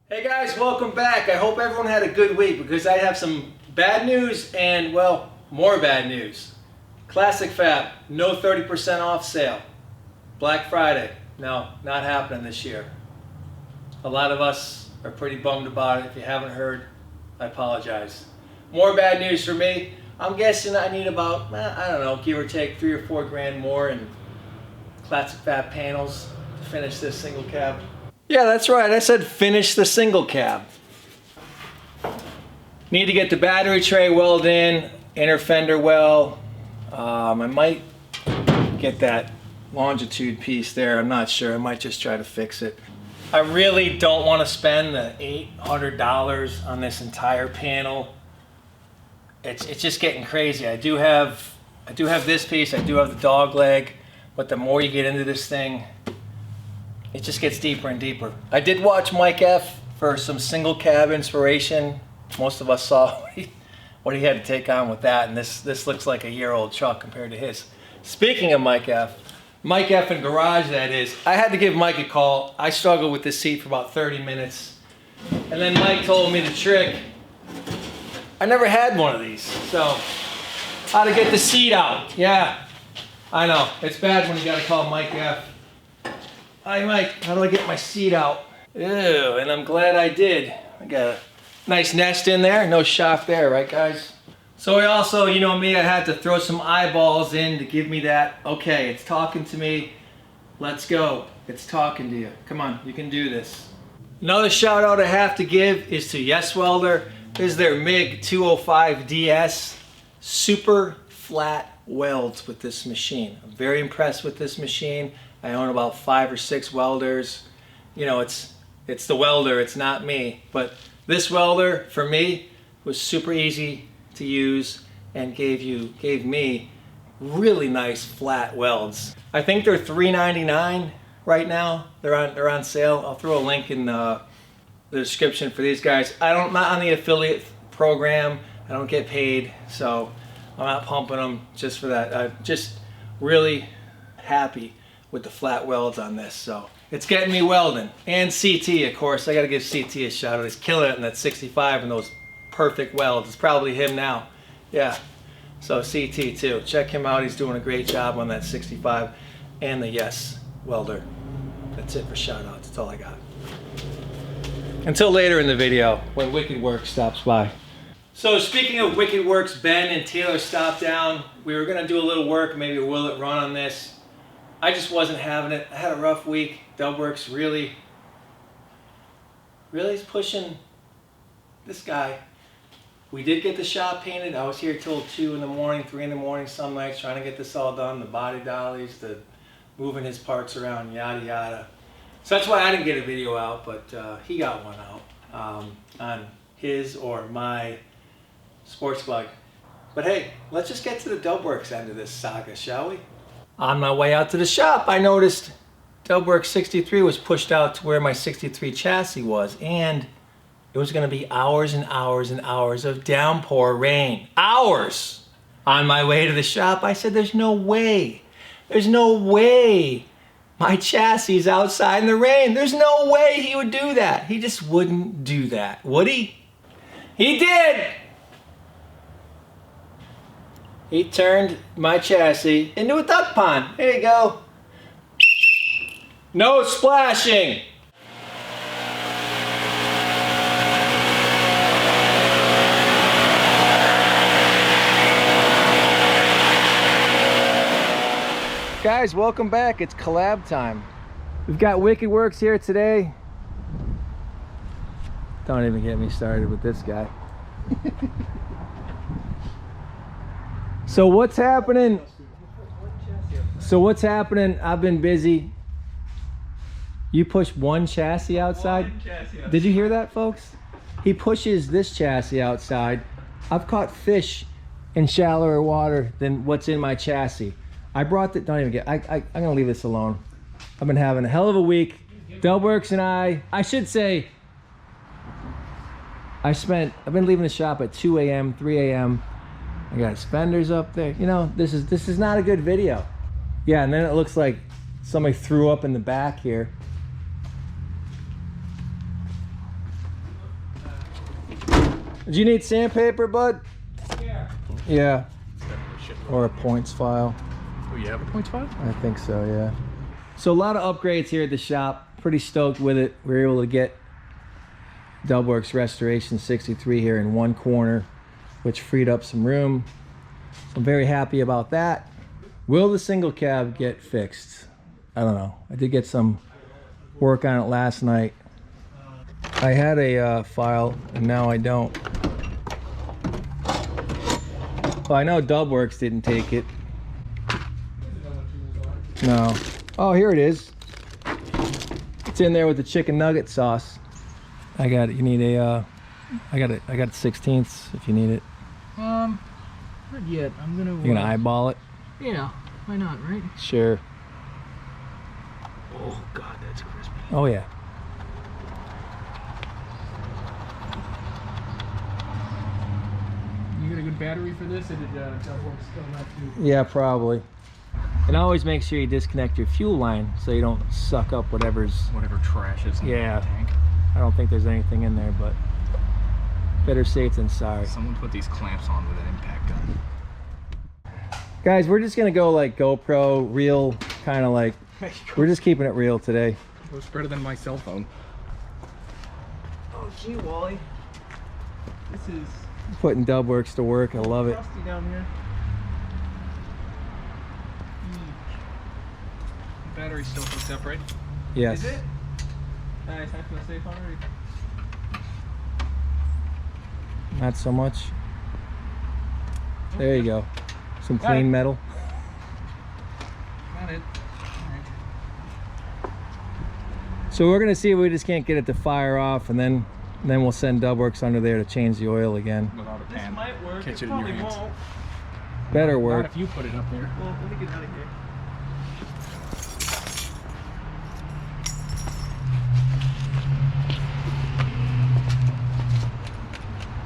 Hey guys, welcome back. I hope everyone had a good week because I have some bad news and, well, more bad news. Classic Fab, no 30% off sale. Black Friday, no, not happening this year. A lot of us are pretty bummed about it. If you haven't heard, I apologize. More bad news for me. I'm guessing I need about, I don't know, give or take 3 or 4 grand more in Classic Fab panels to finish this single cab. Yeah, that's right. I said finish the single cab. Need to get the battery tray welded in, inner fender well. I might get that longitude piece there. I'm not sure. I might just try to fix it. I really don't want to spend the $800 on this entire panel. It's just getting crazy. I do have this piece. I do have the dog leg, but the more you get into this thing, it just gets deeper and deeper. I did watch Mike F for some single cab inspiration. Most of us saw what he had to take on with that, and this looks like a year-old truck compared to his. Speaking of Mike F in Garage, that is, I had to give Mike a call. I struggled with this seat for about 30 minutes, and then Mike told me the trick. I never had one of these, so how to get the seat out. Yeah, I know, it's bad when you gotta call Mike F. Hi Mike, how do I get my seat out? Ew, and I'm glad I did. I got a nice nest in there, no shock there, right guys? So I also, you know me, I had to throw some eyeballs in to give me that, okay, it's talking to me, let's go. It's talking to you. Come on, you can do this. Another shout out I have to give is to Yes Welder. This is their MiG 205 DS. Super flat welds with this machine. I'm very impressed with this machine. I own about 5 or 6 welders. You know, it's the welder, it's not me. But this welder, for me, was super easy to use and gave me really nice flat welds. I think they're $3.99 right now. They're on sale. I'll throw a link in the description for these guys. I'm not on the affiliate program. I don't get paid, so I'm not pumping them just for that. I'm just really happy with the flat welds on this, so it's getting me welding. And CT, of course, I gotta give CT a shout out. He's killing it in that 65 and those perfect welds. It's probably him now. Yeah, so CT too. Check him out. He's doing a great job on that 65 and the Yes Welder. That's it for shout outs. That's all I got. Until later in the video when Wicked Works stops by. So speaking of Wicked Works, Ben and Taylor stopped down. We were gonna do a little work, maybe a will it run on this. I just wasn't having it. I had a rough week. Dubworks really is pushing this guy. We did get the shop painted. I was here till 2 in the morning, 3 in the morning some nights trying to get this all done. The body dollies, the moving his parts around, yada yada. So that's why I didn't get a video out, but he got one out on his or my sports bug. But hey, let's just get to the Dubworks end of this saga, shall we? On my way out to the shop, I noticed Dubworks 63 was pushed out to where my 63 chassis was, and it was going to be hours and hours and hours of downpour rain. Hours! On my way to the shop, I said, there's no way. There's no way my chassis is outside in the rain. There's no way he would do that. He just wouldn't do that, would he? He did! He turned my chassis into a duck pond. There you go. No splashing. Guys, welcome back. It's collab time. We've got Wicked Works here today. Don't even get me started with this guy. So what's happening? I've been busy. You push one chassis outside? Did you hear that, folks? He pushes this chassis outside. I've caught fish in shallower water than what's in my chassis. I brought the, don't even get, I'm gonna leave this alone. I've been having a hell of a week. Dubworks and I should say, I've been leaving the shop at 2 a.m., 3 a.m. I got his fenders up there. You know, this is not a good video. Yeah, and then it looks like somebody threw up in the back here. Do you need sandpaper, bud? Yeah. Yeah. Or a points file. Oh, you have a points file? I think so, yeah. So a lot of upgrades here at the shop. Pretty stoked with it. We were able to get Dubworks Restoration 63 here in one corner, which freed up some room. So I'm very happy about that. Will the single cab get fixed? I don't know. I did get some work on it last night. I had a file and now I don't. Well, I know Dubworks didn't take it. No. Oh, here it is. It's in there with the chicken nugget sauce. I got it. You need a I got it 16ths if you need it. Not yet. I'm gonna You're gonna eyeball it? Yeah, why not, right? Sure. Oh god, that's crispy. Oh yeah. You got a good battery for this, or did Dubworks still not too? Yeah, probably. And always make sure you disconnect your fuel line so you don't suck up whatever trash is in the tank. I don't think there's anything in there, but better safe than sorry. Someone put these clamps on with an impact gun. Guys, we're just gonna go like GoPro, real, kind of like, we're just keeping it real today. It was better than my cell phone. Oh gee, Wally. This is Putting Dubworks to work, I love it. rusty down here. The battery's still hooked up, right? Yes. Is it? Nice, I feel safe already. Not so much. There you go. Some Got clean it. metal. Got it. Alright. So we're gonna see if we just can't get it to fire off, and then we'll send Dubworks under there to change the oil again. Without a pan. This might work. Catch It it in your probably hands. won't. Better Not work. if you put it up there. Well, let me get out of here.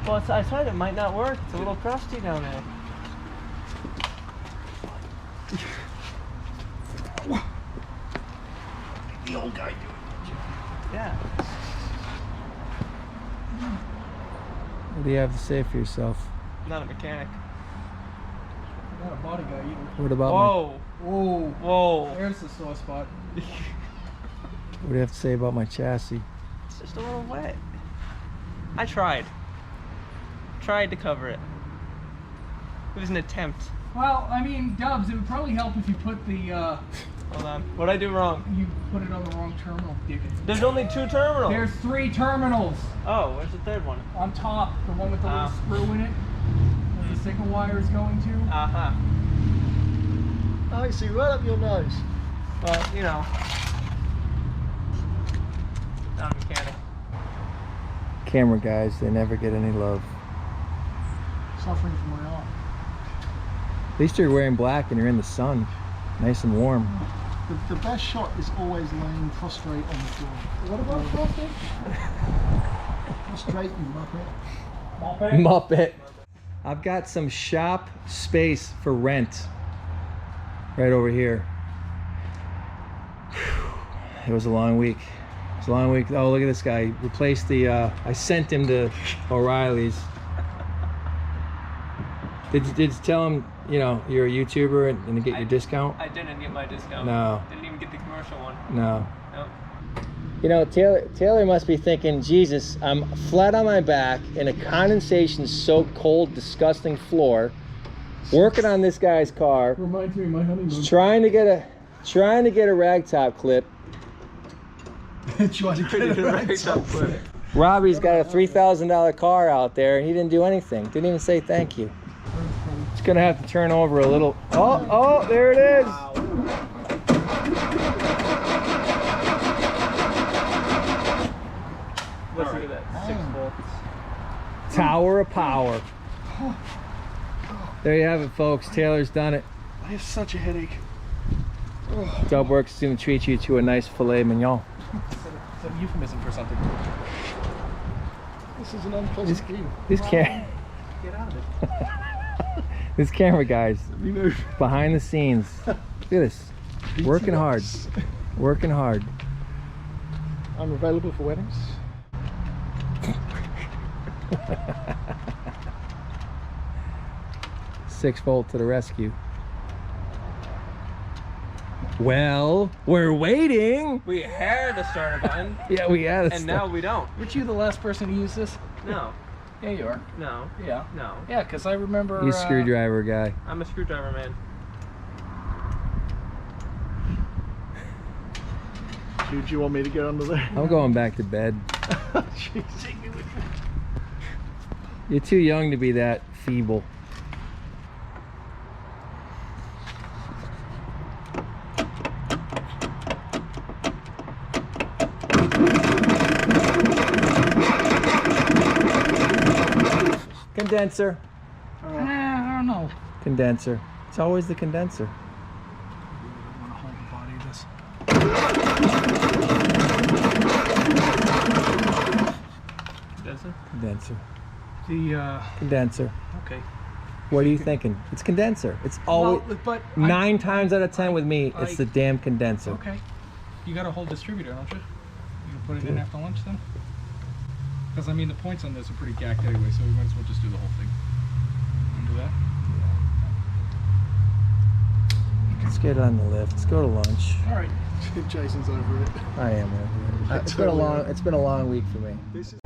Well, I thought it might not work. It's a little crusty down there. The old guy do it. Yeah. What do you have to say for yourself? I'm not a mechanic. Not a body guy either. What about Whoa. Whoa. Whoa. There's the sore spot. what do you have to say about my chassis? It's just a little wet. I tried. Tried to cover it. It was an attempt. Well, I mean, Dubs, it would probably help if you put the, Hold on. What'd I do wrong? you put it on the wrong terminal. There's only 2 terminals. There's 3 terminals Oh, where's the third one? on top. The one with the little Ah. screw in it. Where the signal wire is going to. Uh-huh. I see, right up your nose. Well, you know. Not a mechanic. Camera guys, they never get any love. Suffering from my arm. At least you're wearing black and you're in the sun. Nice and warm. The best shot is always laying prostrate on the floor. What about prostrate? Prostrate, you muppet. Muppet. I've got some shop space for rent right over here. Whew. It was a long week. It was a long week. Oh, look at this guy. Replaced the, I sent him to O'Reilly's. Did you tell him, you know, you're a YouTuber and to get your discount? I didn't get my discount. No. Didn't even get the commercial one. No. Nope. You know, Taylor must be thinking, Jesus, I'm flat on my back in a condensation-soaked, cold, disgusting floor, working on this guy's car, Reminds me of my honeymoon. trying to get a ragtop clip. Trying to get it right. Robbie's got a $3,000 car out there, and he didn't do anything. Didn't even say thank you. It's gonna have to turn over a little. Oh, there it is. Let's look at that. 6 volts. Tower of power. There you have it, folks. Taylor's done it. I have such a headache. Dubworks is gonna treat you to a nice filet mignon. It's a euphemism for something. This is an unpleasant view. This camera, Get out of it. this camera guy's You move. behind the scenes. Look at this. Working hard. Working hard. I'm available for weddings. 6-volt to the rescue. Well, we're waiting. We had a starter button, Yeah, we had. and now we don't. Weren't you the last person to use this? No, Yeah, you are. no, Yeah. no. Yeah, because I remember. You screwdriver guy. I'm a screwdriver man. Do you want me to get under there? I'm going back to bed. Jeez. You're too young to be that feeble. Condenser. I don't know. Condenser. It's always the condenser. I want to hold the body of this. Condenser? Condenser. The Condenser. okay. What are you thinking? It's condenser. It's always Well, but 9 times out of 10 with me. It's the damn condenser. Okay. You got a whole distributor, don't you? You gonna put it in after lunch then? Because I mean the points on this are pretty gacked anyway, so we might as well just do the whole thing. Wanna do that? Let's get on the lift. Let's go to lunch. All right. Jason's over it. I am over it. It's been a long week for me. This is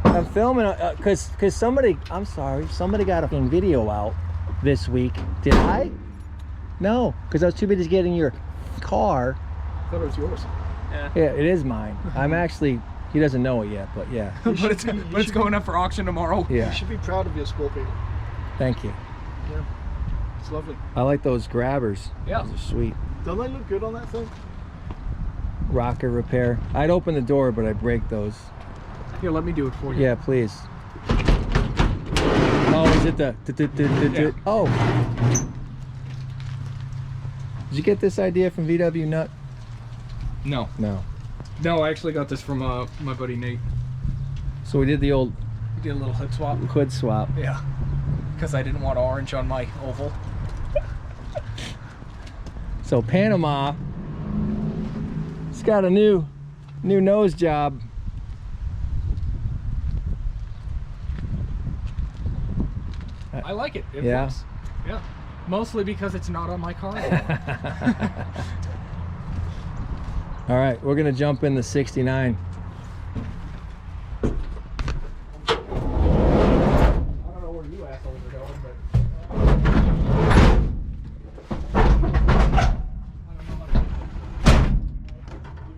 I'm filming because somebody, I'm sorry, somebody got a fucking video out this week. Did I? No, because I was too busy getting your car. I thought it was yours. Yeah. Yeah, it is mine. I'm actually, he doesn't know it yet, but yeah. but it's going up for auction tomorrow. Yeah, You should be proud of your Scorpio. thank you. Yeah. It's lovely. I like those grabbers. Yeah. Those are sweet. Don't they look good on that thing? Rocker repair. I'd open the door, but I break those. Here, let me do it for you. Yeah, please. Oh, is it the Yeah. Oh. Did you get this idea from VW Nut? No. No. No, I actually got this from my buddy Nate. So we did the old We did a little hood swap. hood swap. Yeah. Because I didn't want orange on my oval. So Panama, it's got a new nose job. I like it. It Yeah. works. Yeah. Mostly because it's not on my car anymore. All right, we're gonna jump in the 69. I don't know where you assholes are going, but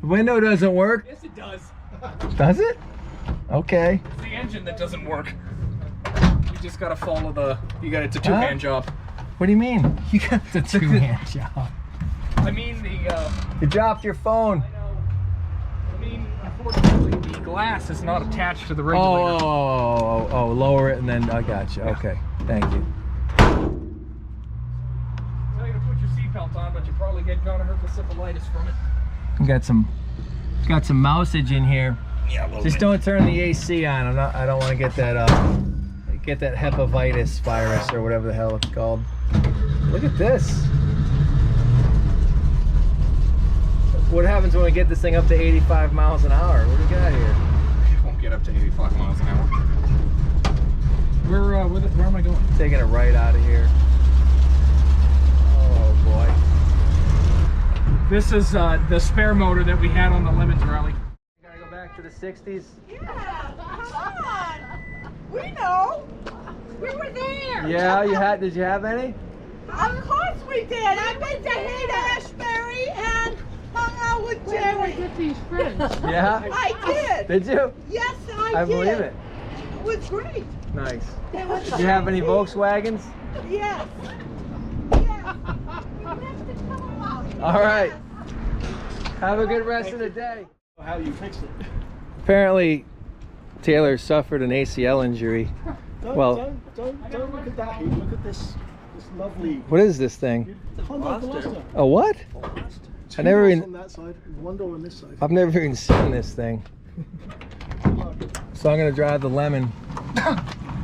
The window doesn't work. yes, it does. Does it? Okay. It's the engine that doesn't work. You just gotta follow the. It's a two-hand job. What do you mean? You got the two-hand job. I mean the. You dropped your phone. I know. I mean, unfortunately, the glass is not attached to the regulator. Oh, lower it and then I got you. Okay, thank you. Tell you to put your seatbelt on, but you probably gonna hurt the syphilitis from it. Got some mousage in here. Yeah, a little Just don't turn the AC on. I don't want to get that hepatitis virus or whatever the hell it's called. Look at this. What happens when we get this thing up to 85 miles an hour? What do we got here? It won't get up to 85 miles an hour. Where am I going? Taking it right out of here. Oh boy. This is the spare motor that we had on the Lemons rally. Gotta go back to the 60s. Yeah, come on. We know. We were there. Yeah, did you have any? Of course we did. I've been to Haight-Ashbury and hung out with Jerry. Yeah? I did. Did you? Yes, I I did. believe it. It was great. Nice. It was Did you have any crazy. Volkswagens? Yes. Yes. You have to come along. All right. Have a good rest of the day. How you fixed it. Apparently, Taylor suffered an ACL injury. Well- Don't look at that. Heath. Look at this lovely What is this thing? Honda Veloster. A what? Two I never doors even- on that side, and one door on this side. I've never even seen this thing. So I'm gonna drive the Lemon.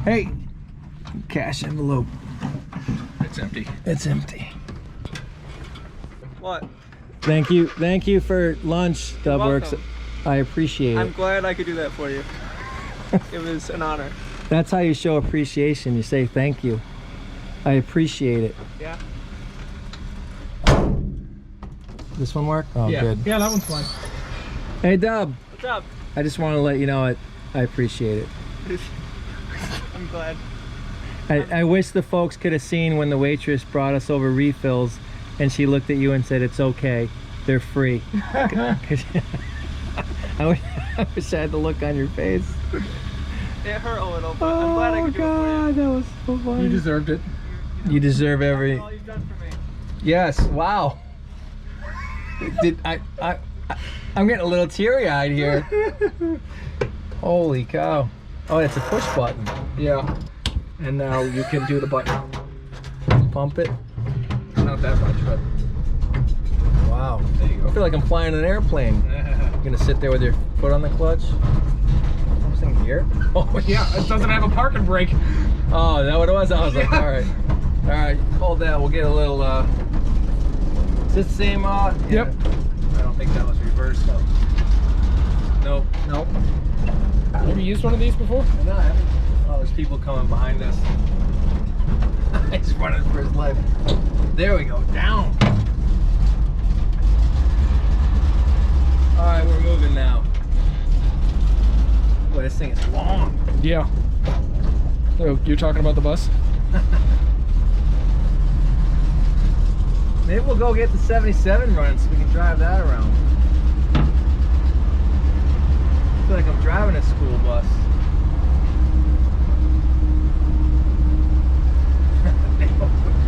Hey, cash envelope. It's empty. It's empty. What? Thank you for lunch, Dubworks. welcome. I appreciate I'm it. glad I could do that for you. It was an honor. That's how you show appreciation. You say thank you. I appreciate it. Yeah. This one work? Oh, yeah. good. Yeah, that one's fine. Hey, Dub. What's up? I just want to let you know I appreciate it. I'm glad. I wish the folks could have seen when the waitress brought us over refills and she looked at you and said, "It's okay, they're free." I wish I had the look on your face. It hurt a little, but I'm glad I could do it for you. That was so funny. You deserved it. You deserve every... All you've done for me. Yes, wow. I'm getting a little teary-eyed here. Holy cow. Oh, it's a push button. Yeah. And now you can do the button. Pump it. Not that much, but Wow. there you I feel like I'm flying an airplane. go. You're gonna sit there with your foot on the clutch. What's in here? Oh Yeah, it doesn't have a parking brake. Oh, is that what it was? I was like, all right, hold that. We'll get a little. Is this the same? Yeah. Yep. I don't think that was reversed though. Nope. Nope. Have you used one of these before? No, I haven't. Oh, there's people coming behind us. He's running for his life. There we go. Down. All right, we're moving now. Boy, this thing is long. Yeah. Oh, you're talking about the bus? Maybe we'll go get the 77 running so we can drive that around. I feel like I'm driving a school bus.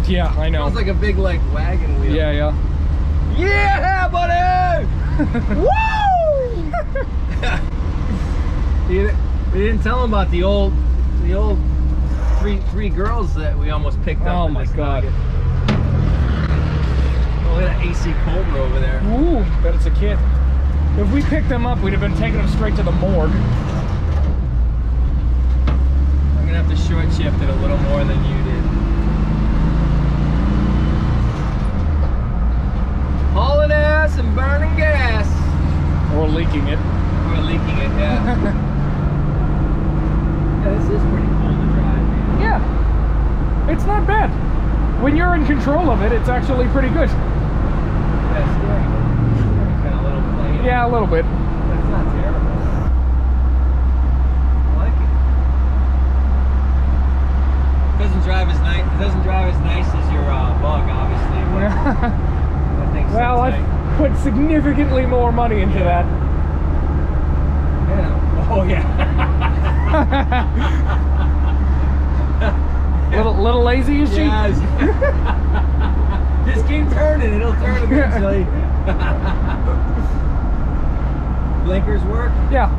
Yeah, I know. Sounds like a big like wagon wheel. Yeah, yeah. Yeah, buddy! Woo! We didn't tell them about the old three girls that we almost picked up. Oh in my this God. nugget. Oh, look at that AC Cobra over there. Ooh, bet it's a kid. If we picked them up, we'd have been taking them straight to the morgue. I'm gonna have to short shift it a little more than you did. Hauling ass and burning gas. Or leaking it. We're leaking it, yeah. Yeah, this is pretty cool to drive, man. Yeah. It's not bad. When you're in control of it, it's actually pretty good. Yeah, steering kind of a little plain. Yeah, a little bit. But it's not terrible. I like it. It doesn't drive as nice. It doesn't drive as nice as your bug, obviously. But I think so. Well, I've put significantly more money into that. Yeah. Oh yeah. Little lazy is she? Yes. Just keep turning. It'll turn eventually. Blinkers work. Yeah.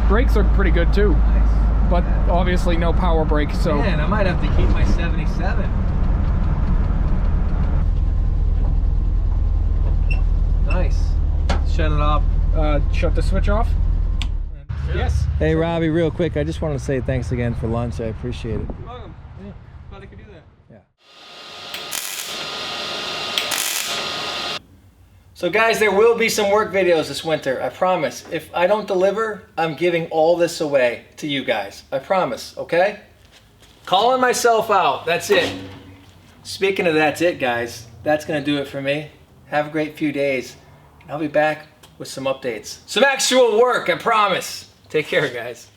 Brakes are pretty good too, Nice. but obviously no power brake, so. Man, I might have to keep my 77. Nice. Shut it off. Shut the switch off? Yes. Hey Robbie, real quick, I just wanted to say thanks again for lunch. I appreciate it. You're welcome. Yeah. Glad I could do that. Yeah. So guys, there will be some work videos this winter, I promise. If I don't deliver, I'm giving all this away to you guys. I promise, okay? Calling myself out, that's it. Speaking of that's it, guys, that's gonna do it for me. Have a great few days. I'll be back with some updates. Some actual work, I promise. Take care, guys.